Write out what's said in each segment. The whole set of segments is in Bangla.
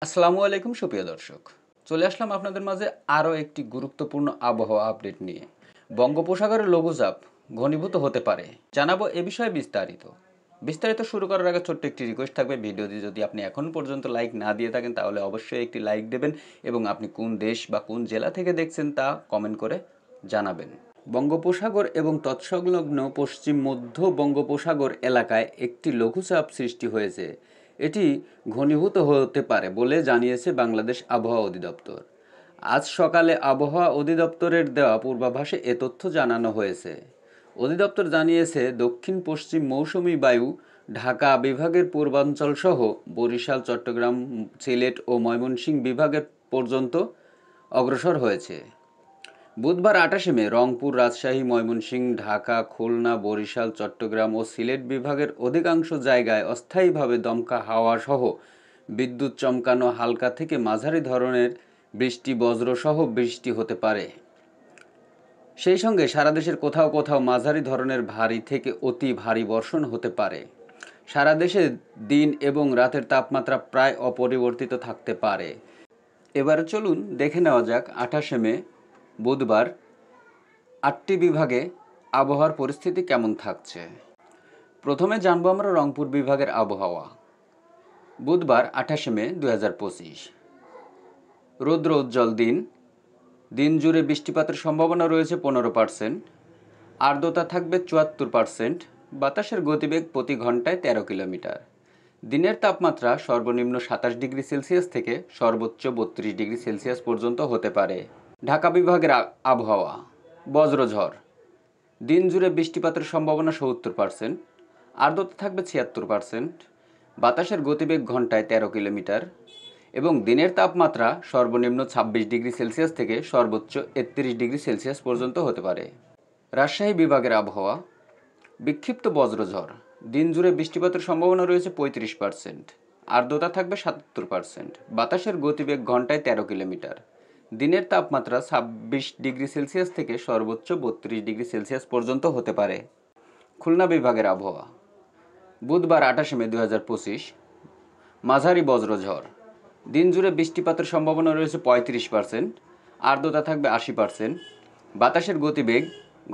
আসসালামু আলাইকুম সুপ্রিয় দর্শক, চলে আসলাম আপনাদের মাঝে আরও একটি গুরুত্বপূর্ণ আবহাওয়া আপডেট নিয়ে। বঙ্গোপসাগরের লঘুচাপ ঘনীভূত হতে পারে, জানাবো এ বিষয়ে বিস্তারিত। বিস্তারিত শুরু করার আগে ছোট্ট একটি রিকোয়েস্ট থাকবে, ভিডিওটি যদি আপনি এখন পর্যন্ত লাইক না দিয়ে থাকেন তাহলে অবশ্যই একটি লাইক দেবেন এবং আপনি কোন দেশ বা কোন জেলা থেকে দেখছেন তা কমেন্ট করে জানাবেন। বঙ্গোপসাগর এবং তৎসংলগ্ন পশ্চিম মধ্য বঙ্গোপসাগর এলাকায় একটি লঘুচাপ সৃষ্টি হয়েছে। এটি ঘনীভূত হতে পারে বলে জানিয়েছে বাংলাদেশ আবহাওয়া অধিদপ্তর। আজ সকালে আবহাওয়া অধিদপ্তরের দেওয়া পূর্বাভাসে এ তথ্য জানানো হয়েছে। অধিদপ্তর জানিয়েছে, দক্ষিণ পশ্চিম মৌসুমি বায়ু ঢাকা বিভাগের পূর্বাঞ্চল সহ বরিশাল, চট্টগ্রাম, সিলেট ও ময়মনসিংহ বিভাগের পর্যন্ত অগ্রসর হয়েছে। বুধবার ২৮ মে রংপুর, রাজশাহী, ময়মনসিংহ, ঢাকা, খুলনা, বরিশাল, চট্টগ্রাম ও সিলেট বিভাগের অধিকাংশ জায়গায় অস্থায়ীভাবে দমকা হাওয়া সহ বিদ্যুৎ চমকানো হালকা থেকে মাঝারি ধরনের বৃষ্টি, বজ্রসহ বৃষ্টি হতে পারে। সেই সঙ্গে সারা দেশের কোথাও কোথাও মাঝারি ধরনের ভারী থেকে অতি ভারী বর্ষণ হতে পারে। সারা দেশে দিন এবং রাতের তাপমাত্রা প্রায় অপরিবর্তিত থাকতে পারে। এবার চলুন দেখে নেওয়া যাক ২৮ মে বুধবার ৮টি বিভাগে আবহাওয়ার পরিস্থিতি কেমন থাকছে। প্রথমে জানবো আমরা রংপুর বিভাগের আবহাওয়া। বুধবার ২৮ মে ২০২৫, রৌদ্র উজ্জ্বল দিন। দিন জুড়ে বৃষ্টিপাতের সম্ভাবনা রয়েছে ১৫%। আর্দ্রতা থাকবে ৭৪%। বাতাসের গতিবেগ প্রতি ঘন্টায় ১৩ কিলোমিটার। দিনের তাপমাত্রা সর্বনিম্ন ২৭ ডিগ্রি সেলসিয়াস থেকে সর্বোচ্চ ৩২ ডিগ্রি সেলসিয়াস পর্যন্ত হতে পারে। ঢাকা বিভাগের আবহাওয়া। বজ্রঝড়। দিন জুড়ে বৃষ্টিপাতের সম্ভাবনা ৭০%। আর্দ্রতা থাকবে ৭৬%। বাতাসের গতিবেগ ঘন্টায় ১৩ কিলোমিটার এবং দিনের তাপমাত্রা সর্বনিম্ন ২৬ ডিগ্রি সেলসিয়াস থেকে সর্বোচ্চ ৩১ ডিগ্রি সেলসিয়াস পর্যন্ত হতে পারে। রাজশাহী বিভাগের আবহাওয়া। বিক্ষিপ্ত বজ্রঝড়। দিন জুড়ে বৃষ্টিপাতের সম্ভাবনা রয়েছে ৩৫%। আর্দ্রতা থাকবে ৭৭%। বাতাসের গতিবেগ ঘন্টায় ১৩ কিলোমিটার। দিনের তাপমাত্রা ২৬ ডিগ্রি সেলসিয়াস থেকে সর্বোচ্চ ৩২ ডিগ্রি সেলসিয়াস পর্যন্ত হতে পারে। খুলনা বিভাগের আবহাওয়া। বুধবার ২৮ মে ২০২৫, মাঝারি বজ্রঝড়। দিন জুড়ে বৃষ্টিপাতের সম্ভাবনা রয়েছে ৩৫%। আর্দ্রতা থাকবে ৮০%। বাতাসের গতিবেগ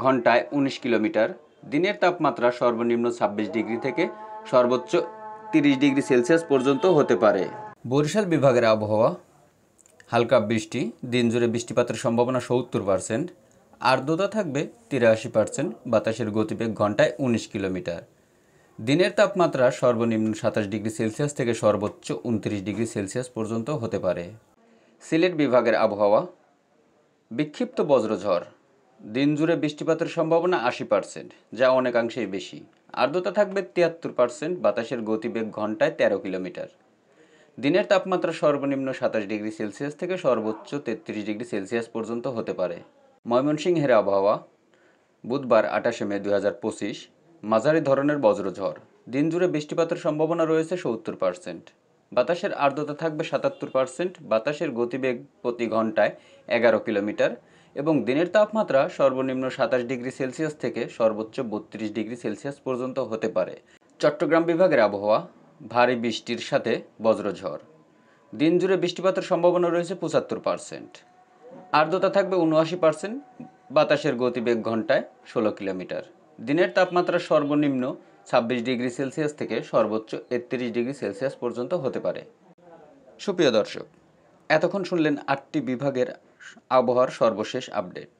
ঘন্টায় ১৯ কিলোমিটার। দিনের তাপমাত্রা সর্বনিম্ন ২৬ ডিগ্রি থেকে সর্বোচ্চ ৩০ ডিগ্রি সেলসিয়াস পর্যন্ত হতে পারে। বরিশাল বিভাগের আবহাওয়া। হালকা বৃষ্টি। দিন জুড়ে বৃষ্টিপাতের সম্ভাবনা ৭০%। আর্দ্রতা থাকবে ৮৩%। বাতাসের গতিবেগ ঘন্টায় ১৯ কিলোমিটার। দিনের তাপমাত্রা সর্বনিম্ন ২৭ ডিগ্রি সেলসিয়াস থেকে সর্বোচ্চ ২৯ ডিগ্রি সেলসিয়াস পর্যন্ত হতে পারে। সিলেট বিভাগের আবহাওয়া। বিক্ষিপ্ত বজ্রঝড়। দিন জুড়ে বৃষ্টিপাতের সম্ভাবনা ৮০%, যা অনেকাংশেই বেশি। আর্দ্রতা থাকবে ৭৩%। বাতাসের গতিবেগ ঘন্টায় ১৩ কিলোমিটার। দিনের তাপমাত্রা সর্বনিম্ন ২৭ ডিগ্রি সেলসিয়াস থেকে সর্বোচ্চ ৩৩ ডিগ্রি সেলসিয়াস পর্যন্ত হতে পারে। ময়মনসিংহের আবহাওয়া। বুধবার ২৮ মে ২০২৫, মাঝারি ধরনের বজ্রঝড়। দিন জুড়ে বৃষ্টিপাতের সম্ভাবনা রয়েছে ৭০%। বাতাসের আর্দ্রতা থাকবে ৭৭%। বাতাসের গতিবেগ প্রতি ঘন্টায় ১১ কিলোমিটার এবং দিনের তাপমাত্রা সর্বনিম্ন ২৭ ডিগ্রি সেলসিয়াস থেকে সর্বোচ্চ ৩২ ডিগ্রি সেলসিয়াস পর্যন্ত হতে পারে। চট্টগ্রাম বিভাগের আবহাওয়া। ভারী বৃষ্টির সাথে বজ্রঝড়। দিন জুড়ে বৃষ্টিপাতের সম্ভাবনা রয়েছে ৭৫%। আর্দ্রতা থাকবে ৭৯%। বাতাসের গতিবেগ ঘন্টায় ১৬ কিলোমিটার। দিনের তাপমাত্রা সর্বনিম্ন ২৬ ডিগ্রি সেলসিয়াস থেকে সর্বোচ্চ ৩১ ডিগ্রি সেলসিয়াস পর্যন্ত হতে পারে। সুপ্রিয় দর্শক, এতক্ষণ শুনলেন ৮টি বিভাগের আবহাওয়ার সর্বশেষ আপডেট।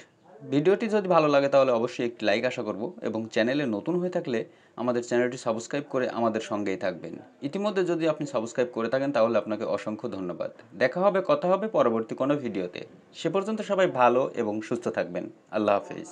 ভিডিওটি যদি ভালো লাগে তাহলে অবশ্যই একটি লাইক আশা করব এবং চ্যানেলে নতুন হয়ে থাকলে আমাদের চ্যানেলটি সাবস্ক্রাইব করে আমাদের সঙ্গেই থাকবেন। ইতিমধ্যে যদি আপনি সাবস্ক্রাইব করে থাকেন তাহলে আপনাকে অসংখ্য ধন্যবাদ। দেখা হবে, কথা হবে পরবর্তী কোনো ভিডিওতে। সে পর্যন্ত সবাই ভালো এবং সুস্থ থাকবেন। আল্লাহ হাফেজ।